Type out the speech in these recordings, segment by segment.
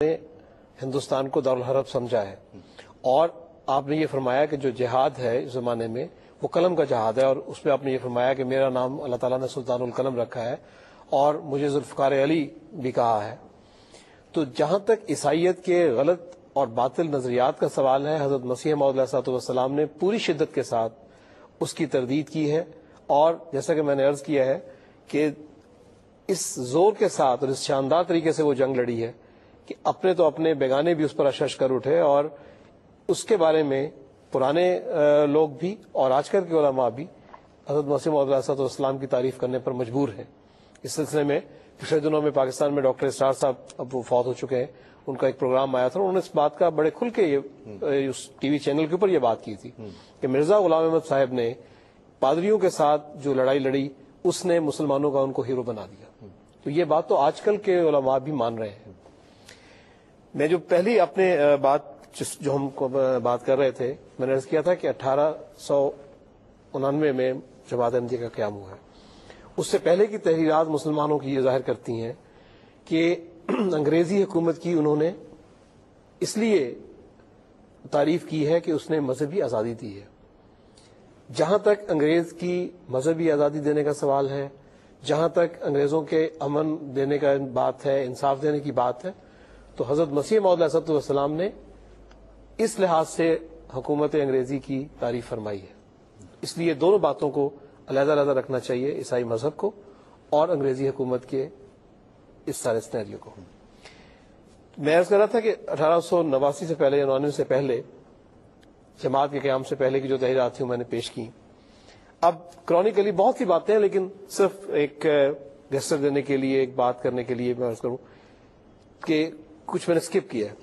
نے ہندوستان کو دارالحرب سمجھا ہے، اور آپ نے یہ فرمایا کہ جو جہاد ہے اس زمانے میں وہ قلم کا جہاد ہے، اور اس میں آپ نے یہ فرمایا کہ میرا نام اللہ تعالیٰ نے سلطان القلم رکھا ہے اور مجھے ذوالفقار علی بھی کہا ہے۔ تو جہاں تک عیسائیت کے غلط اور باطل نظریات کا سوال ہے، حضرت مسیح موعود علیہ الصلوۃ والسلام نے پوری شدت کے ساتھ اس کی تردید کی ہے، اور جیسا کہ میں نے عرض کیا ہے کہ اس زور کے ساتھ اور اس شاندار طریقے سے وہ جنگ لڑی ہے کہ اپنے تو اپنے بیگانے بھی اس پر اشش کر اٹھے، اور اس کے بارے میں پرانے لوگ بھی اور آج کل کے علماء بھی حضرت مسیح موعود علیہ السلام کی تعریف کرنے پر مجبور ہیں۔ اس سلسلے میں پچھلے دنوں میں پاکستان میں ڈاکٹر اسرار صاحب اب وہ فوت ہو چکے ہیں، ان کا ایک پروگرام آیا تھا، انہوں نے اس بات کا بڑے کھل کے اس ٹی وی چینل کے اوپر یہ بات کی تھی کہ مرزا غلام احمد صاحب نے پادریوں کے ساتھ جو لڑائی لڑی اس نے مسلمانوں کا ان کو ہیرو بنا دیا۔ تو یہ بات تو آج کل کے علماء بھی مان رہے ہیں۔ میں جو پہلی اپنے جو ہم بات کر رہے تھے، میں نے عرض کیا تھا کہ 1899 میں جماعت احمدیہ کا قیام ہوا ہے۔ اس سے پہلے کی تحریرات مسلمانوں کی یہ ظاہر کرتی ہیں کہ انگریزی حکومت کی انہوں نے اس لیے تعریف کی ہے کہ اس نے مذہبی آزادی دی ہے۔ جہاں تک انگریز کی مذہبی آزادی دینے کا سوال ہے، جہاں تک انگریزوں کے امن دینے کا بات ہے، انصاف دینے کی بات ہے، تو حضرت مسیح موعود علیہ السلام نے اس لحاظ سے حکومت انگریزی کی تعریف فرمائی ہے۔ اس لیے دونوں باتوں کو علیحدہ علیحدہ رکھنا چاہیے، عیسائی مذہب کو اور انگریزی حکومت کے اس سارے سینیریو کو۔ میں عرض کر رہا تھا کہ 1889 سے پہلے یا 99 سے پہلے جماعت کے قیام سے پہلے کی جو تحریرات تھیں میں نے پیش کی۔ اب کرونیکلی بہت سی باتیں ہیں، لیکن صرف ایک گیسٹر دینے کے لیے، ایک بات کرنے کے لیے میں عرض کروں کہ کچھ میں نے اسکپ کیا ہے۔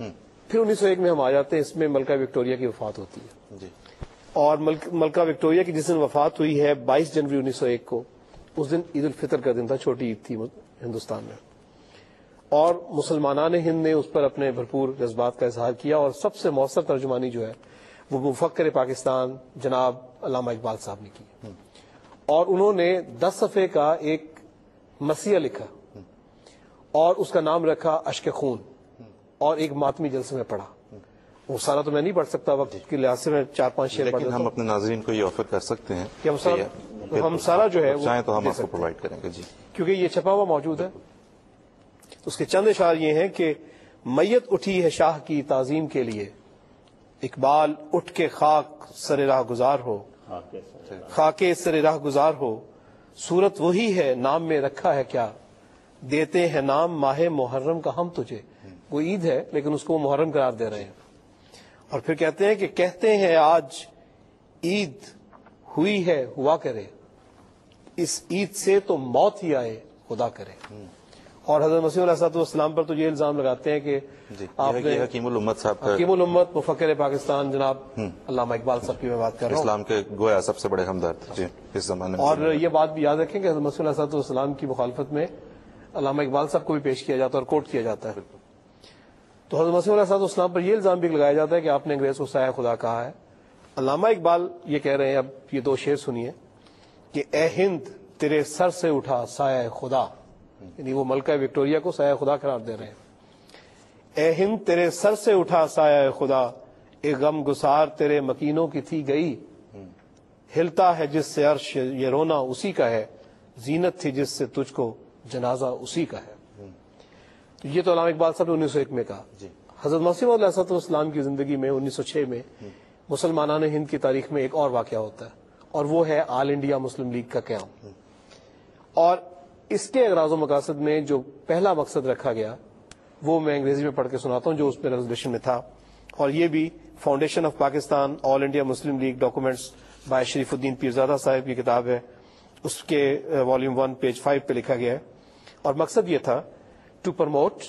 پھر 1901 میں ہم آ جاتے ہیں، اس میں ملکہ وکٹوریہ کی وفات ہوتی ہے جی۔ اور ملکہ وکٹوریہ کی جس دن وفات ہوئی ہے 22 جنوری 1901 کو، اس دن عید الفطر کا دن تھا، چھوٹی عید تھی ہندوستان میں، اور مسلمانان ہند نے اس پر اپنے بھرپور جذبات کا اظہار کیا، اور سب سے مؤثر ترجمانی جو ہے وہ مفکر پاکستان جناب علامہ اقبال صاحب نے کی، اور انہوں نے 10 صفحے کا ایک مرثیہ لکھا اور اس کا نام رکھا اشک خون، اور ایک ماتمی جلسے میں پڑھا۔ وہ سارا تو میں نہیں پڑھ سکتا، وقت کے لحاظ سے میں 4-5 شعر پڑھ دیتا ہوں، ہم اپنے ناظرین کو یہ آفر کر سکتے ہیں کہ ہم سارا جو ہے چاہیں تو ہم آپ کو پرووائڈ کریں گے جی، کیونکہ یہ چھپا ہوا موجود ہے۔ اس کے چند اشعار یہ ہیں کہ میت اٹھی ہے شاہ کی تعظیم کے لیے، اقبال اٹھ کے خاک سر راہ گزار ہو، خاک سر راہ گزار ہو، صورت وہی ہے نام میں رکھا ہے کیا، دیتے ہیں نام ماہ محرم کا ہم تجھے۔ وہ عید ہے لیکن اس کو وہ محرم قرار دے رہے ہیں، اور پھر کہتے ہیں کہ کہتے ہیں آج عید ہوئی ہے ہوا کرے، اس عید سے تو موت ہی آئے خدا کرے۔ اور حضرت مسیح علیہ السلام پر تو یہ الزام لگاتے ہیں کہ آپ نے حکیم الامت صاحب، حکیم الامت مفکر پاکستان جناب علامہ اقبال صاحب کی میں بات کر رہا ہوں، اسلام کے گویا سب سے بڑے ہمدرد جی اس زمانے میں۔ اور یہ بات بھی یاد رکھیں کہ حضرت مسیح علیہ السلام کی مخالفت میں علامہ اقبال صاحب کو بھی پیش کیا جاتا ہے اور کوٹ کیا جاتا ہے۔ تو حضرت مسیح علیہ السلام پر یہ الزام بھی لگایا جاتا ہے کہ آپ نے انگریز کو سایہ خدا کہا ہے۔ علامہ اقبال یہ کہہ رہے ہیں، اب یہ 2 شعر سنیے کہ اے ہند تیرے سر سے اٹھا سایہ خدا، یعنی وہ ملکہ وکٹوریہ کو سایہ خدا قرار دے رہے ہیں۔ اے ہند تیرے سر سے اٹھا سایہ خدا، اے غم گسار تیرے مکینوں کی تھی گئی، ہلتا ہے جس سے عرش یہ رونا اسی کا ہے، زینت تھی جس سے تجھ کو جنازہ اسی کا ہے۔ تو یہ تو علامہ اقبال صاحب نے 1901 میں کہا۔ حضرت مسیح علیہ السلام کی زندگی میں 1906 میں مسلمانان ہند کی تاریخ میں ایک اور واقعہ ہوتا ہے، اور وہ ہے آل انڈیا مسلم لیگ کا قیام۔ اور اس کے اغراض و مقاصد میں جو پہلا مقصد رکھا گیا وہ میں انگریزی میں پڑھ کے سناتا ہوں جو اس پہ ریزولوشن میں تھا، اور یہ بھی foundation of Pakistan all India Muslim league documents by Sharifuddin Pirzada صاحب کی کتاب ہے، اس کے والیوم 1 پیج 5 پہ لکھا گیا ہے، اور مقصد یہ تھا to promote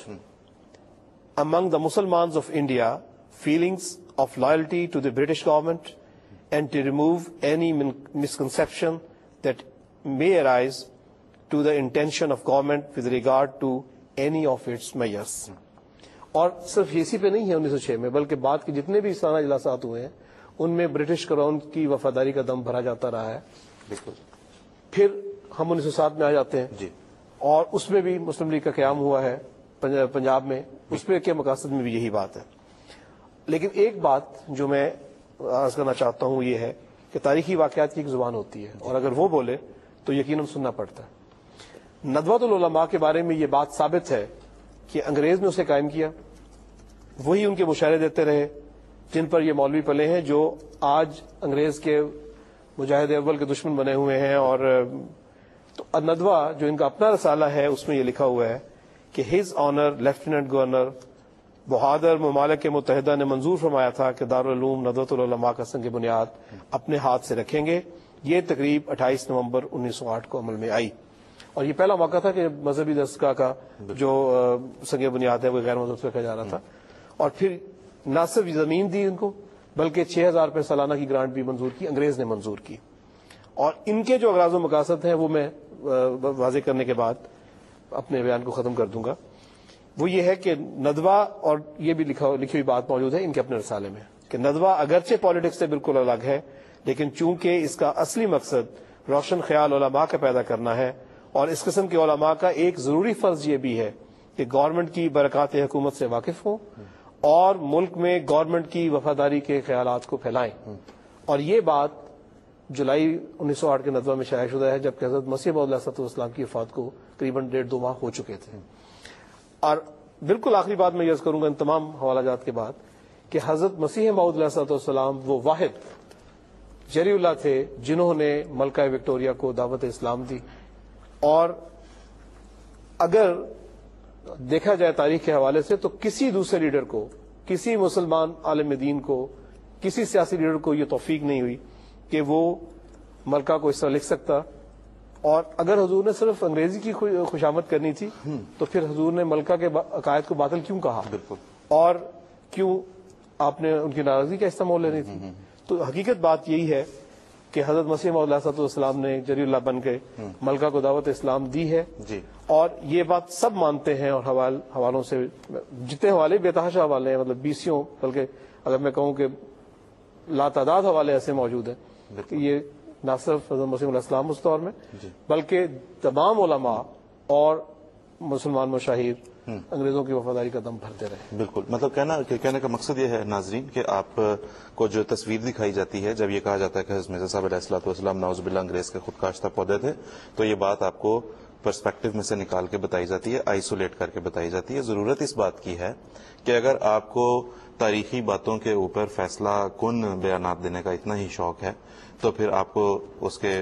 among the Muslims of India feelings of loyalty to the British government and to remove any misconception that may arise to the intention of government with regard to any of its measures۔ اور صرف اسی پہ نہیں ہے 1906 میں، بلکہ بعد کے جتنے بھی سالانہ اجلاسات ہوئے ہیں ان میں برٹش کراؤن کی وفاداری کا دم بھرا جاتا رہا ہے۔ بالکل۔ پھر ہم 1907 میں آ جاتے ہیں جی، اور اس میں بھی مسلم لیگ کا قیام ہوا ہے، پنجاب میں، اس پہ کے مقاصد میں بھی یہی بات ہے. لیکن ایک بات جو میں عرض کرنا چاہتا ہوں یہ ہے کہ تاریخی واقعات کی ایک زبان ہوتی ہے، اور اگر وہ بولے تو یقیناً سننا پڑتا ہے. ندوۃ العلماء کے بارے میں یہ بات ثابت ہے کہ انگریز نے اسے قائم کیا، وہی ان کے مشاہرے دیتے رہے جن پر یہ مولوی پلے ہیں جو آج انگریز کے مجاہد اول کے دشمن بنے ہوئے ہیں. اور تو ندوہ جو ان کا اپنا رسالہ ہے اس میں یہ لکھا ہوا ہے کہ ہز آنر لیفٹیننٹ گورنر بہادر ممالک متحدہ نے منظور فرمایا تھا کہ دارالعلوم ندوۃ العلماء کا سنگ بنیاد اپنے ہاتھ سے رکھیں گے. یہ تقریب 28 نومبر 1908 کو عمل میں آئی، اور یہ پہلا موقع تھا کہ مذہبی دستگاہ کا جو سنگ بنیاد ہے وہ غیر مذہب سے رکھا جا رہا تھا. اور پھر نہ صرف زمین دی ان کو بلکہ 6,000 روپے سالانہ کی گرانٹ بھی منظور کی، انگریز نے منظور کی. اور ان کے جو اغراض و مقاصد ہیں وہ میں واضح کرنے کے بعد اپنے بیان کو ختم کر دوں گا. وہ یہ ہے کہ ندوہ، اور یہ بھی لکھی ہوئی بات موجود ہے ان کے اپنے رسالے میں، کہ ندوہ اگرچہ پالیٹکس سے بالکل الگ ہے، لیکن چونکہ اس کا اصلی مقصد روشن خیال علماء کا پیدا کرنا ہے، اور اس قسم کے علماء کا ایک ضروری فرض یہ بھی ہے کہ گورنمنٹ کی برکات حکومت سے واقف ہوں اور ملک میں گورنمنٹ کی وفاداری کے خیالات کو پھیلائیں. اور یہ بات جولائی 1908 کے ندوہ میں شائع شدہ ہے، جبکہ حضرت مسیح موعود علیہ السلام کی وفات کو تقریباً 1.5-2 ماہ ہو چکے تھے. اور بالکل آخری بات میں عرض کروں گا ان تمام حوالہ جات کے بعد کہ حضرت مسیح موعود علیہ السلام وہ واحد جری اللہ تھے جنہوں نے ملکہ وکٹوریہ کو دعوت اسلام دی. اور اگر دیکھا جائے تاریخ کے حوالے سے تو کسی دوسرے لیڈر کو، کسی مسلمان عالم دین کو، کسی سیاسی لیڈر کو یہ توفیق نہیں ہوئی کہ وہ ملکہ کو اس طرح لکھ سکتا. اور اگر حضور نے صرف انگریزی کی خوشامد کرنی تھی تو پھر حضور نے ملکہ کے عقائد کو باطل کیوں کہا، اور کیوں آپ نے ان کی ناراضگی کا استعمال لینی تھی. تو حقیقت بات یہی ہے کہ حضرت مسیح موعود علیہ السلام نے جری اللہ بن کے ملکہ کو دعوت اسلام دی ہے. اور یہ بات سب مانتے ہیں، اور حوالوں سے جتنے حوالے بے تحاشا حوالے ہیں، مطلب 20 بلکہ اگر میں کہوں کہ لاتعداد حوالے ایسے موجود ہیں کہ یہ نہ صرف حضرت مسیح علیہ السلام اس دور میں بلکہ تمام علماء اور مسلمان مشاہیر انگریزوں کی وفاداری کا دم بھرتے رہے. بالکل، مطلب کہنے کا مقصد یہ ہے ناظرین کہ آپ کو جو تصویر دکھائی جاتی ہے جب یہ کہا جاتا ہے کہ حضرت مرزا صاحب علیہ الصلوۃ والسلام نعوذ باللہ انگریز کے خودکاشتہ پودے تھے، تو یہ بات آپ کو پرسپیکٹو میں سے نکال کے بتائی جاتی ہے، آئسولیٹ کر کے بتائی جاتی ہے. ضرورت اس بات کی ہے کہ اگر آپ کو تاریخی باتوں کے اوپر فیصلہ کن بیانات دینے کا اتنا ہی شوق ہے تو پھر آپ کو اس کے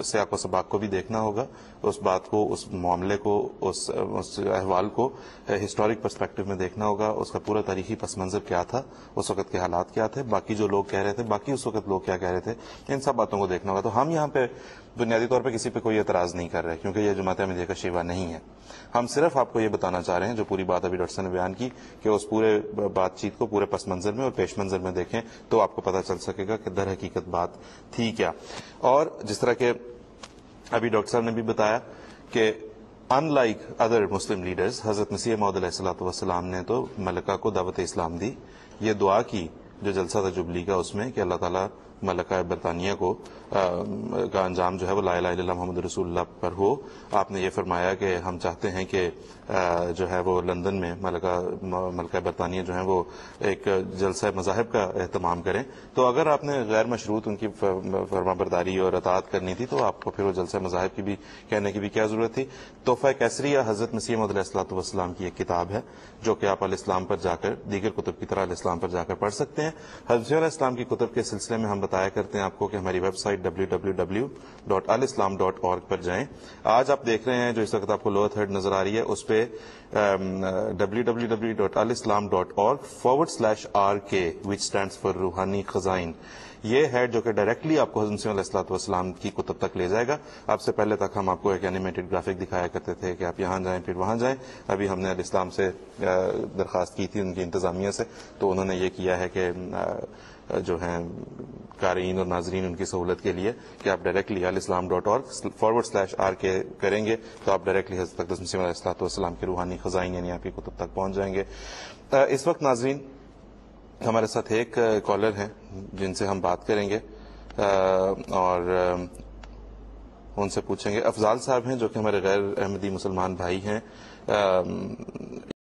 سیاق و سباق کو بھی دیکھنا ہوگا، اس بات کو، اس معاملے کو، اس احوال کو ہسٹورک پرسپیکٹو میں دیکھنا ہوگا. اس کا پورا تاریخی پس منظر کیا تھا، اس وقت کے حالات کیا تھے، باقی جو لوگ کہہ رہے تھے، باقی اس وقت لوگ کیا کہہ رہے تھے، ان سب باتوں کو دیکھنا ہوگا. تو ہم یہاں پہ بنیادی طور پہ کسی پہ کوئی اعتراض نہیں کر رہے کیونکہ یہ جماعت احمدیہ کا شیوا نہیں ہے. ہم صرف آپ کو یہ بتانا چاہ رہے ہیں جو پوری بات ابھی ڈاکٹر صاحب نے بیان کی کہ اس پورے بات چیت کو پورے پس منظر میں اور پیش منظر میں دیکھیں تو آپ کو پتہ چل سکے گا کہ در حقیقت بات تھی کیا. اور جس طرح کے ابھی ڈاکٹر صاحب نے بھی بتایا کہ in like other Muslim leaders حضرت مسیح موعود علیہ الصلوۃ والسلام نے تو ملکہ کو دعوت اسلام دی. یہ دعا کی جو جلسہ تھا جبلی کا اس میں کہ اللہ تعالیٰ ملکہ برطانیہ کو کا انجام جو ہے وہ لا الہ الا اللہ محمد رسول اللہ پر ہو. آپ نے یہ فرمایا کہ ہم چاہتے ہیں کہ جو ہے وہ لندن میں ملکہ برطانیہ جو ہے وہ ایک جلسہ مذاہب کا اہتمام کریں. تو اگر آپ نے غیر مشروط ان کی فرما برداری اور اطاعت کرنی تھی تو آپ کو پھر وہ جلسہ مذاہب کی بھی کہنے کی بھی کیا ضرورت تھی. تحفہ کیسریہ حضرت مسیح موعود علیہ الصلوۃ والسلام کی ایک کتاب ہے جو کہ آپ الاسلام پر جا کر دیگر کتب کی طرح الاسلام پر جا کر پڑھ سکتے ہیں. حضرت مسیح علیہ السلام کی کتب کے سلسلے میں ہم بتایا کرتے ہیں آپ کو کہ ہماری ویب سائٹ www.alislam.org پر جائیں. آج آپ دیکھ رہے ہیں جو اس وقت آپ کو لوور تھرڈ نظر آ رہی ہے اس پہ www.alislam.org/RK which stands for روحانی خزائن یہ ہے جو کہ ڈائریکٹلی آپ کو حضرت مسیح علیہ الصلوۃ والسلام کی کتب تک لے جائے گا. آپ سے پہلے تک ہم آپ کو ایک اینیمیٹڈ گرافک دکھایا کرتے تھے کہ آپ یہاں جائیں پھر وہاں جائیں. ابھی ہم نے الاسلام سے درخواست کی تھی ان کی انتظامیہ سے تو انہوں نے یہ کیا ہے کہ جو ہیں قارئین اور ناظرین ان کی سہولت کے لیے کہ آپ ڈائریکٹلی alislam.org/RK کریں گے تو آپ ڈائریکٹلی حضرت اقدس مسیح علیہ الصلوۃ والسلام کے روحانی خزائن یعنی آپ کی کتب تک پہنچ جائیں گے. اس وقت ناظرین ہمارے ساتھ ایک کالر ہیں جن سے ہم بات کریں گے اور ان سے پوچھیں گے. افضال صاحب ہیں جو کہ ہمارے غیر احمدی مسلمان بھائی ہیں